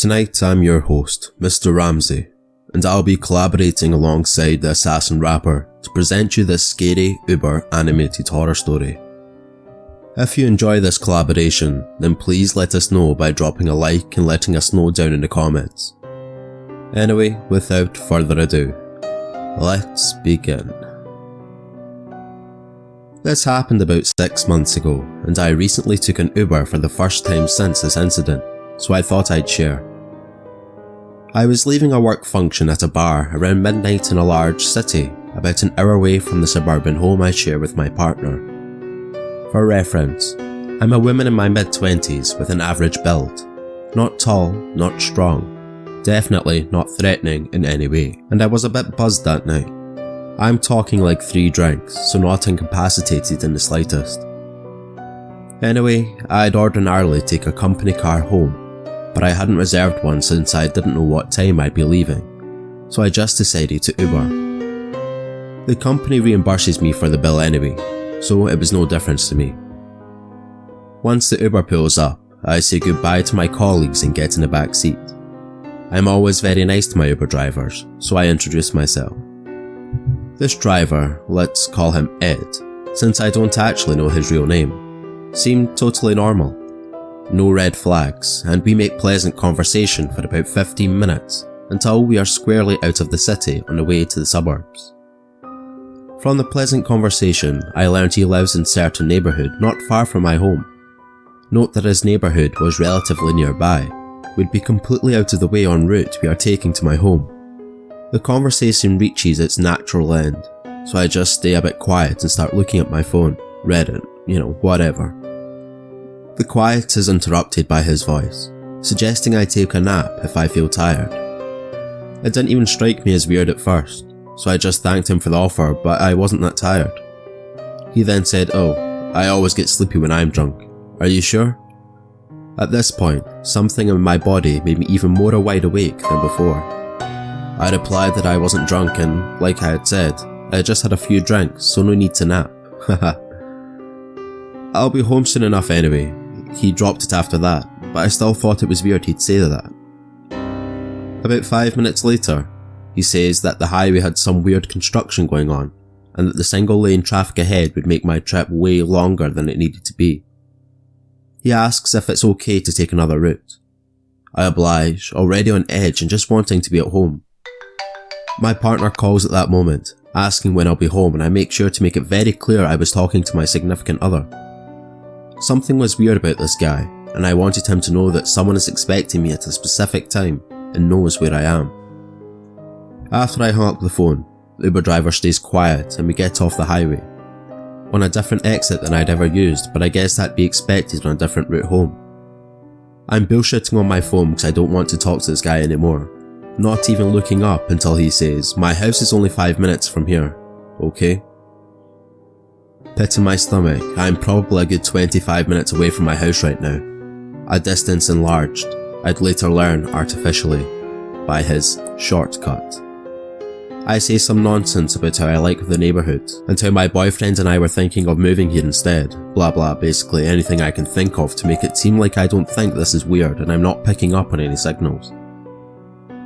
Tonight I'm your host, Mr. Ramsey, and I'll be collaborating alongside the Assassin Rapper to present you this scary Uber animated horror story. If you enjoy this collaboration, then please let us know by dropping a like and letting us know down in the comments. Anyway, without further ado, let's begin. This happened about 6 months ago, and I recently took an Uber for the first time since this incident, so I thought I'd share. I was leaving a work function at a bar around midnight in a large city, about an hour away from the suburban home I share with my partner. For reference, I'm a woman in my mid-20s with an average build. Not tall, not strong, definitely not threatening in any way, and I was a bit buzzed that night. I'm talking like 3 drinks, so not incapacitated in the slightest. Anyway, I'd ordinarily take a company car home, but I hadn't reserved one since I didn't know what time I'd be leaving, so I just decided to Uber. The company reimburses me for the bill anyway, so it was no difference to me. Once the Uber pulls up, I say goodbye to my colleagues and get in the back seat. I'm always very nice to my Uber drivers, so I introduce myself. This driver, let's call him Ed, since I don't actually know his real name, seemed totally normal. No red flags, and we make pleasant conversation for about 15 minutes until we are squarely out of the city on the way to the suburbs. From the pleasant conversation, I learned he lives in a certain neighbourhood not far from my home. Note that his neighbourhood was relatively nearby, would be completely out of the way en route we are taking to my home. The conversation reaches its natural end, so I just stay a bit quiet and start looking at my phone, Reddit, whatever. The quiet is interrupted by his voice, suggesting I take a nap if I feel tired. It didn't even strike me as weird at first, so I just thanked him for the offer, but I wasn't that tired. He then said, "Oh, I always get sleepy when I'm drunk. Are you sure?" At this point, something in my body made me even more wide awake than before. I replied that I wasn't drunk and, like I had said, I had just had a few drinks, so no need to nap. Haha. "I'll be home soon enough anyway." He dropped it after that, but I still thought it was weird he'd say that. About 5 minutes later, he says that the highway had some weird construction going on, and that the single lane traffic ahead would make my trip way longer than it needed to be. He asks if it's okay to take another route. I oblige, already on edge and just wanting to be at home. My partner calls at that moment, asking when I'll be home, and I make sure to make it very clear I was talking to my significant other. Something was weird about this guy, and I wanted him to know that someone is expecting me at a specific time and knows where I am. After I hang up the phone, the Uber driver stays quiet and we get off the highway. On a different exit than I'd ever used, but I guess that'd be expected on a different route home. I'm bullshitting on my phone because I don't want to talk to this guy anymore, not even looking up until he says, "My house is only 5 minutes from here, okay?" Pit in my stomach, I'm probably a good 25 minutes away from my house right now. A distance enlarged, I'd later learn artificially, by his shortcut. I say some nonsense about how I like the neighbourhood, and how my boyfriend and I were thinking of moving here instead, blah blah, basically anything I can think of to make it seem like I don't think this is weird and I'm not picking up on any signals.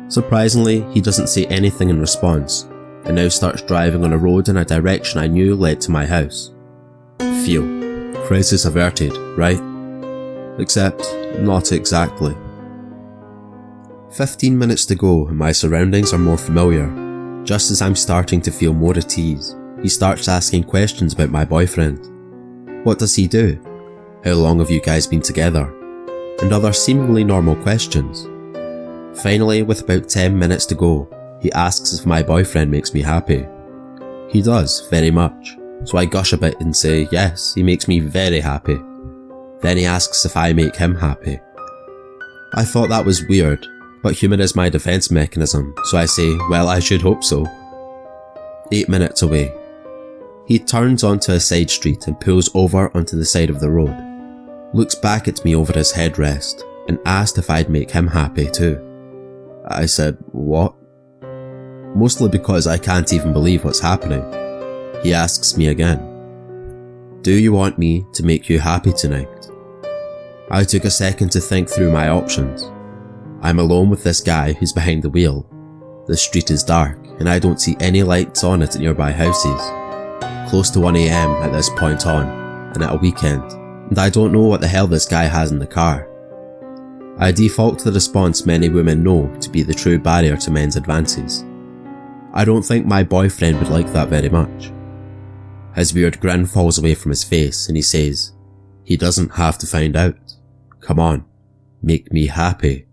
Surprisingly, he doesn't say anything in response, and now starts driving on a road in a direction I knew led to my house. Phew. Crisis averted, right? Except, not exactly. 15 minutes to go and my surroundings are more familiar. Just as I'm starting to feel more at ease, he starts asking questions about my boyfriend. What does he do? How long have you guys been together? And other seemingly normal questions. Finally, with about 10 minutes to go, he asks if my boyfriend makes me happy. He does, very much, so I gush a bit and say yes, he makes me very happy. Then he asks if I make him happy. I thought that was weird, but humour is my defence mechanism, so I say, well, I should hope so. 8 minutes away. He turns onto a side street and pulls over onto the side of the road, looks back at me over his headrest, and asked if I'd make him happy too. I said, what? Mostly because I can't even believe what's happening. He asks me again, do you want me to make you happy tonight? I took a second to think through my options. I'm alone with this guy who's behind the wheel. The street is dark and I don't see any lights on at nearby houses. Close to 1 AM at this point on, and at a weekend, and I don't know what the hell this guy has in the car. I default to the response many women know to be the true barrier to men's advances. I don't think my boyfriend would like that very much. His weird grin falls away from his face and he says, he doesn't have to find out. Come on, make me happy.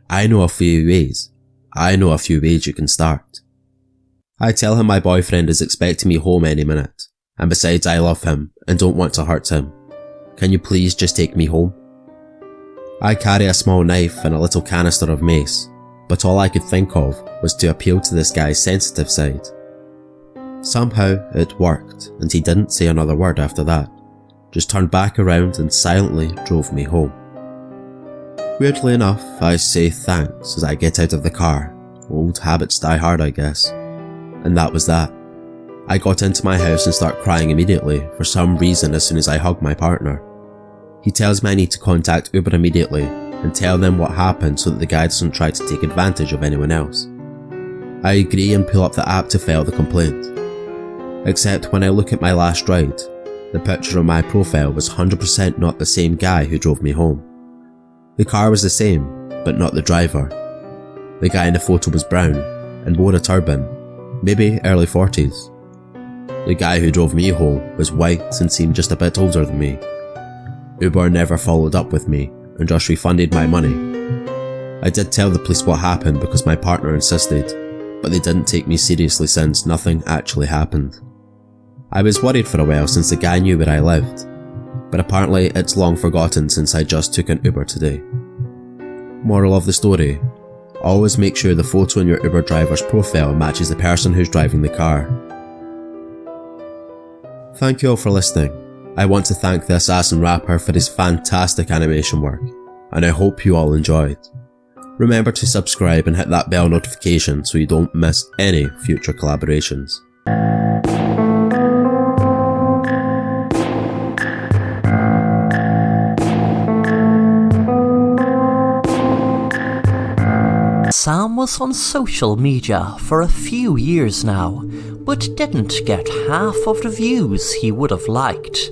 I know a few ways you can start. I tell him my boyfriend is expecting me home any minute, and besides I love him and don't want to hurt him. Can you please just take me home? I carry a small knife and a little canister of mace, but all I could think of was to appeal to this guy's sensitive side. Somehow it worked and he didn't say another word after that, just turned back around and silently drove me home. Weirdly enough, I say thanks as I get out of the car. Old habits die hard, I guess. And that was that. I got into my house and start crying immediately for some reason as soon as I hug my partner. He tells me I need to contact Uber immediately and tell them what happened so that the guy doesn't try to take advantage of anyone else. I agree and pull up the app to file the complaint. Except when I look at my last ride, the picture on my profile was 100% not the same guy who drove me home. The car was the same, but not the driver. The guy in the photo was brown and wore a turban, maybe early 40s. The guy who drove me home was white and seemed just a bit older than me. Uber never followed up with me and just refunded my money. I did tell the police what happened because my partner insisted, but they didn't take me seriously since nothing actually happened. I was worried for a while since the guy knew where I lived, but apparently it's long forgotten since I just took an Uber today. Moral of the story: always make sure the photo in your Uber driver's profile matches the person who's driving the car. Thank you all for listening. I want to thank the Assassin Rapper for his fantastic animation work, and I hope you all enjoyed. Remember to subscribe and hit that bell notification so you don't miss any future collaborations. Sam was on social media for a few years now, but didn't get half of the views he would have liked.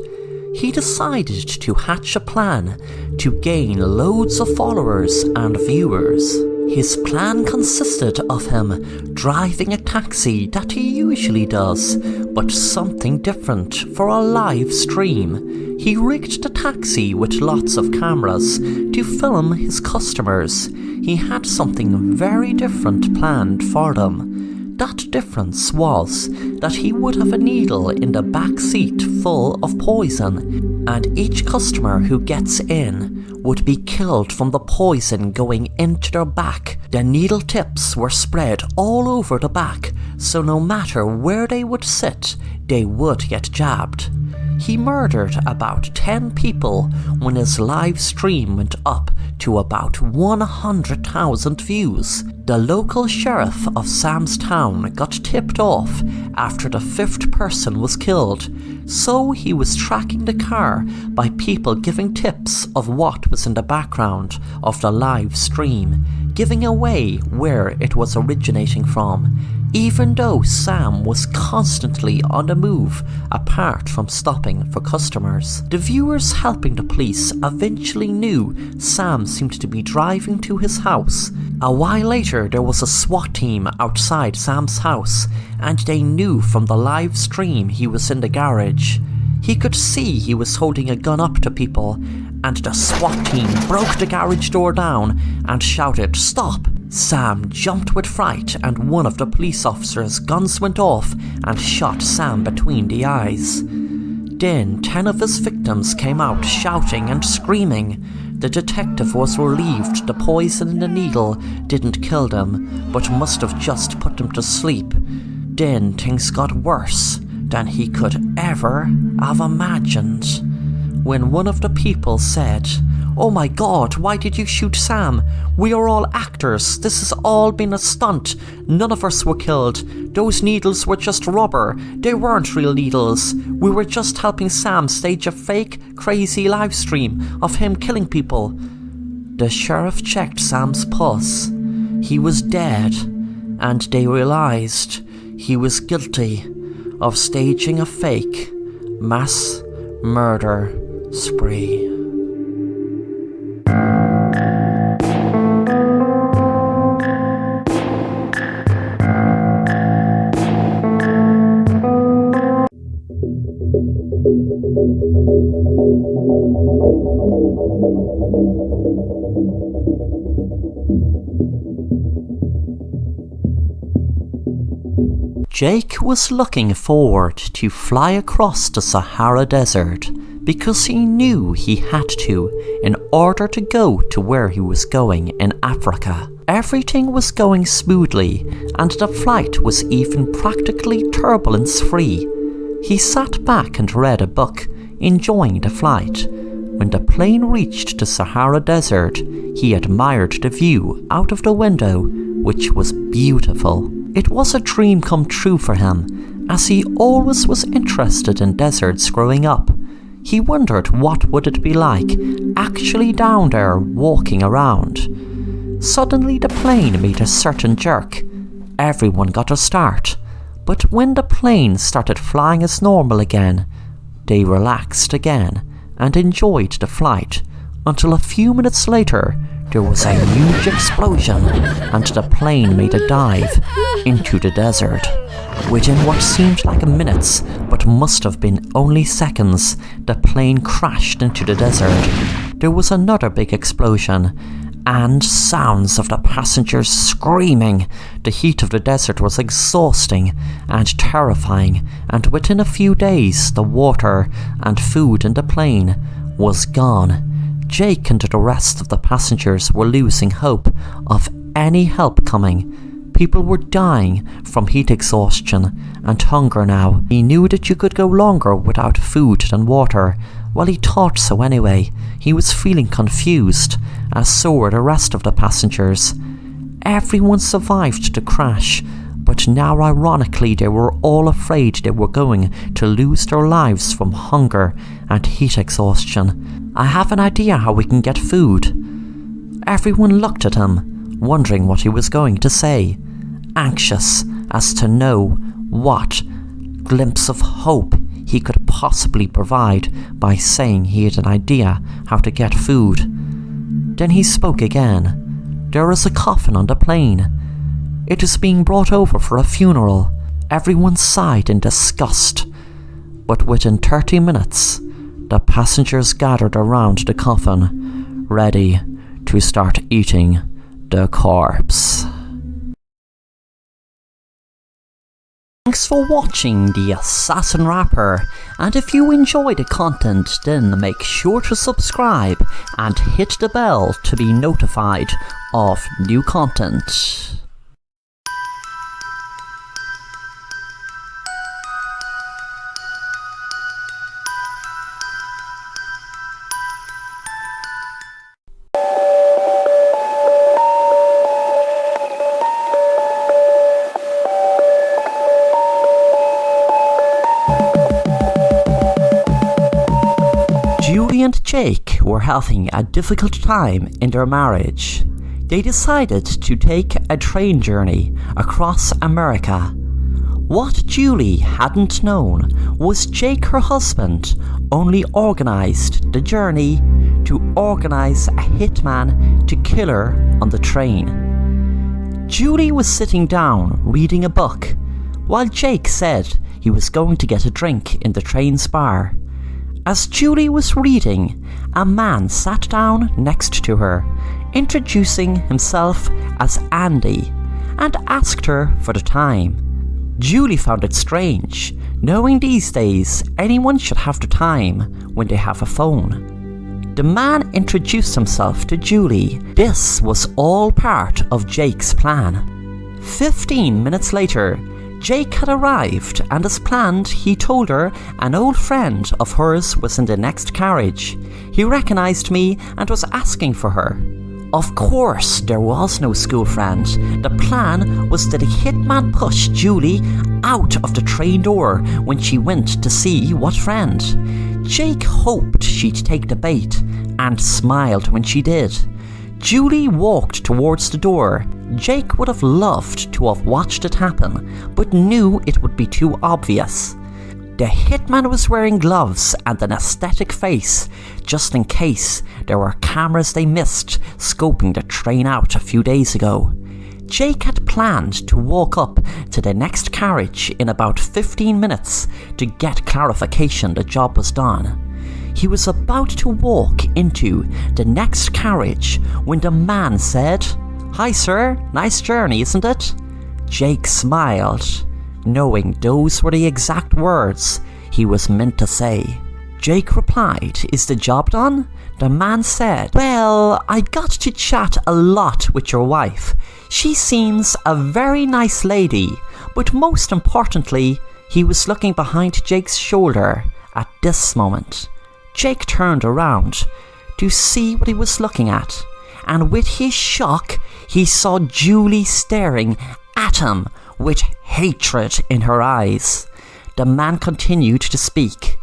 He decided to hatch a plan to gain loads of followers and viewers. His plan consisted of him driving a taxi that he usually does, but something different for a live stream. He rigged the taxi with lots of cameras to film his customers. He had something very different planned for them. That difference was that he would have a needle in the back seat full of poison, and each customer who gets in would be killed from the poison going into their back. The needle tips were spread all over the back, so no matter where they would sit, they would get jabbed. He murdered about 10 people when his live stream went up to about 100,000 views. The local sheriff of Sam's town got tipped off after the 5th person was killed, so he was tracking the car by people giving tips of what was in the background of the live stream, giving away where it was originating from, even though Sam was constantly on the move apart from stopping for customers. The viewers helping the police eventually knew Sam seemed to be driving to his house. A while later there was a SWAT team outside Sam's house, and they knew from the live stream he was in the garage. He could see he was holding a gun up to people, and the SWAT team broke the garage door down and shouted, "Stop!" Sam jumped with fright, and one of the police officers' guns went off and shot Sam between the eyes. Then 10 of his victims came out shouting and screaming. The detective was relieved the poison in the needle didn't kill them, but must have just put them to sleep. Then things got worse than he could ever have imagined. When one of the people said, "Oh my God, why did you shoot Sam? We are all actors. This has all been a stunt. None of us were killed. Those needles were just rubber. They weren't real needles. We were just helping Sam stage a fake, crazy live stream of him killing people." The sheriff checked Sam's pulse. He was dead, and they realized he was guilty of staging a fake mass murder spree. Jake was looking forward to fly across the Sahara Desert because he knew he had to in order to go to where he was going in Africa. Everything was going smoothly and the flight was even practically turbulence-free. He sat back and read a book, enjoying the flight. When the plane reached the Sahara Desert, he admired the view out of the window, which was beautiful. It was a dream come true for him, as he always was interested in deserts growing up. He wondered what would it be like actually down there walking around. Suddenly the plane made a certain jerk. Everyone got a start, but when the plane started flying as normal again, they relaxed again and enjoyed the flight until a few minutes later there was a huge explosion and the plane made a dive into the desert. Within what seemed like minutes but must have been only seconds, the plane crashed into the desert. There was another big explosion and sounds of the passengers screaming. The heat of the desert was exhausting and terrifying, and within a few days the water and food in the plane was gone. Jake and the rest of the passengers were losing hope of any help coming. People were dying from heat exhaustion and hunger now. He knew that you could go longer without food than water. Well, he thought so anyway. He was feeling confused, as so were the rest of the passengers. Everyone survived the crash, but now ironically they were all afraid they were going to lose their lives from hunger and heat exhaustion. I have an idea how we can get food. Everyone looked at him, wondering what he was going to say, anxious as to know what glimpse of hope he could possibly provide by saying he had an idea how to get food. Then he spoke again. There is a coffin on the plane. It is being brought over for a funeral. Everyone sighed in disgust, but within 30 minutes, the passengers gathered around the coffin, ready to start eating the corpse. Thanks for watching The Assassin Rapper, and if you enjoy the content then make sure to subscribe and hit the bell to be notified of new content. Julie and Jake were having a difficult time in their marriage. They decided to take a train journey across America. What Julie hadn't known was Jake, her husband, only organised the journey to organise a hitman to kill her on the train. Julie was sitting down reading a book, while Jake said he was going to get a drink in the train's bar. As Julie was reading, a man sat down next to her, introducing himself as Andy, and asked her for the time. Julie found it strange, knowing these days anyone should have the time when they have a phone. The man introduced himself to Julie. This was all part of Jake's plan. 15 minutes later, Jake had arrived, and as planned, he told her an old friend of hers was in the next carriage. He recognised me and was asking for her. Of course, there was no school friend. The plan was that the hitman pushed Julie out of the train door when she went to see what friend. Jake hoped she'd take the bait and smiled when she did. Julie walked towards the door. Jake would have loved to have watched it happen, but knew it would be too obvious. The hitman was wearing gloves and an aesthetic face, just in case there were cameras they missed scoping the train out a few days ago. Jake had planned to walk up to the next carriage in about 15 minutes to get clarification the job was done. He was about to walk into the next carriage when the man said, "Hi sir, nice journey, isn't it?" Jake smiled, knowing those were the exact words he was meant to say. Jake replied, "Is the job done?" The man said, "Well, I got to chat a lot with your wife. She seems a very nice lady," but most importantly, he was looking behind Jake's shoulder at this moment. Jake turned around to see what he was looking at, and with his shock, he saw Julie staring at him with hatred in her eyes. The man continued to speak.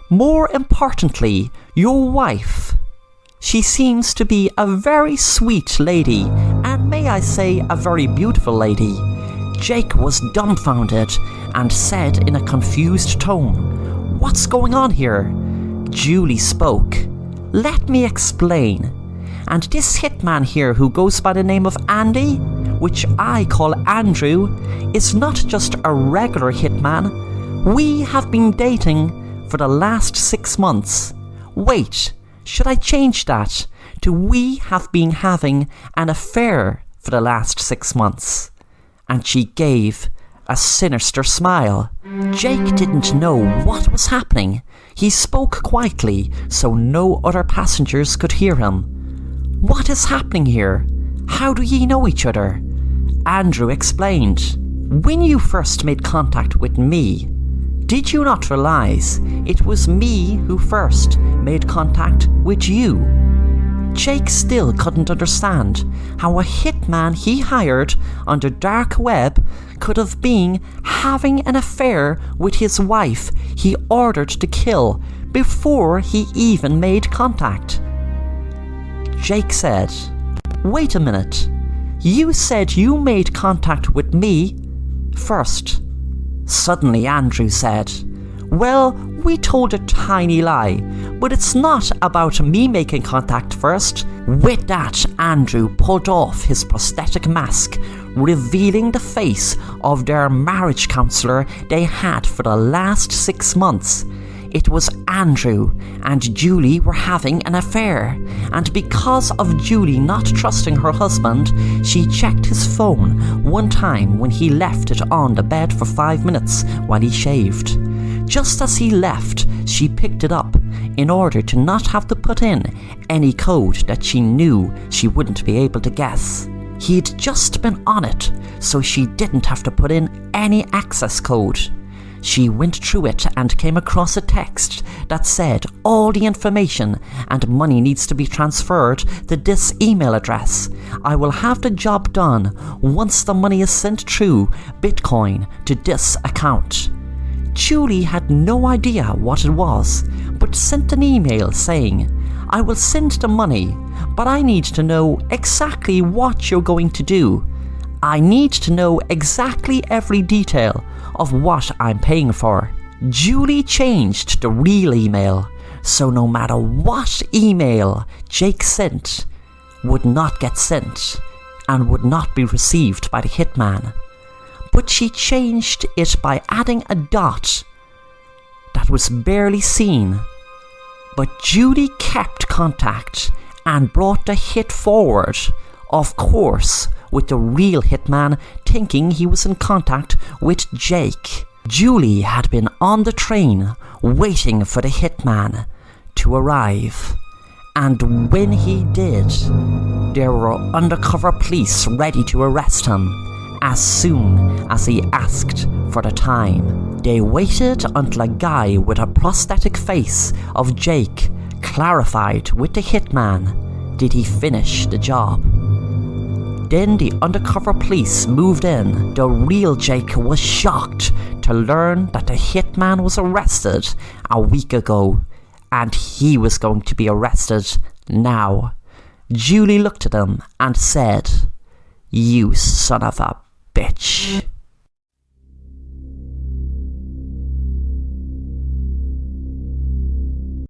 "More importantly, your wife. She seems to be a very sweet lady, and may I say, a very beautiful lady." Jake was dumbfounded and said in a confused tone, "What's going on here?" Julie spoke. "Let me explain. And this hitman here who goes by the name of Andy, which I call Andrew, is not just a regular hitman. We have been dating for the last 6 months. Wait, should I change that to we have been having an affair for the last 6 months?" And she gave a sinister smile. Jake didn't know what was happening. He spoke quietly so no other passengers could hear him. "What is happening here? How do ye know each other?" Andrew explained. "When you first made contact with me, did you not realize it was me who first made contact with you?" Jake still couldn't understand how a hitman he hired on the dark web could have been having an affair with his wife he ordered to kill before he even made contact. Jake said, "Wait a minute. You said you made contact with me first." Suddenly Andrew said, "Well, we told a tiny lie, but it's not about me making contact first." With that, Andrew pulled off his prosthetic mask, revealing the face of their marriage counsellor they had for the last 6 months. It was Andrew and Julie were having an affair, and because of Julie not trusting her husband, she checked his phone one time when he left it on the bed for 5 minutes while he shaved. Just as he left, she picked it up in order to not have to put in any code that she knew she wouldn't be able to guess. He'd just been on it, so she didn't have to put in any access code. She went through it and came across a text that said all the information and money needs to be transferred to this email address. I will have the job done once the money is sent through Bitcoin to this account. Julie had no idea what it was, but sent an email saying, "I will send the money, but I need to know exactly what you're going to do. I need to know exactly every detail of what I'm paying for." Julie changed the real email, so no matter what email Jake sent would not get sent and would not be received by the hitman. But she changed it by adding a dot that was barely seen. But Julie kept contact and brought the hit forward, of course, with the real hitman thinking he was in contact with Jake. Julie had been on the train waiting for the hitman to arrive, and when he did, there were undercover police ready to arrest him as soon as he asked for the time. They waited until a guy with a prosthetic face of Jake clarified with the hitman did he finish the job. Then the undercover police moved in. The real Jake was shocked to learn that the hitman was arrested a week ago, and he was going to be arrested now. Julie looked at him and said, "You son of a bitch."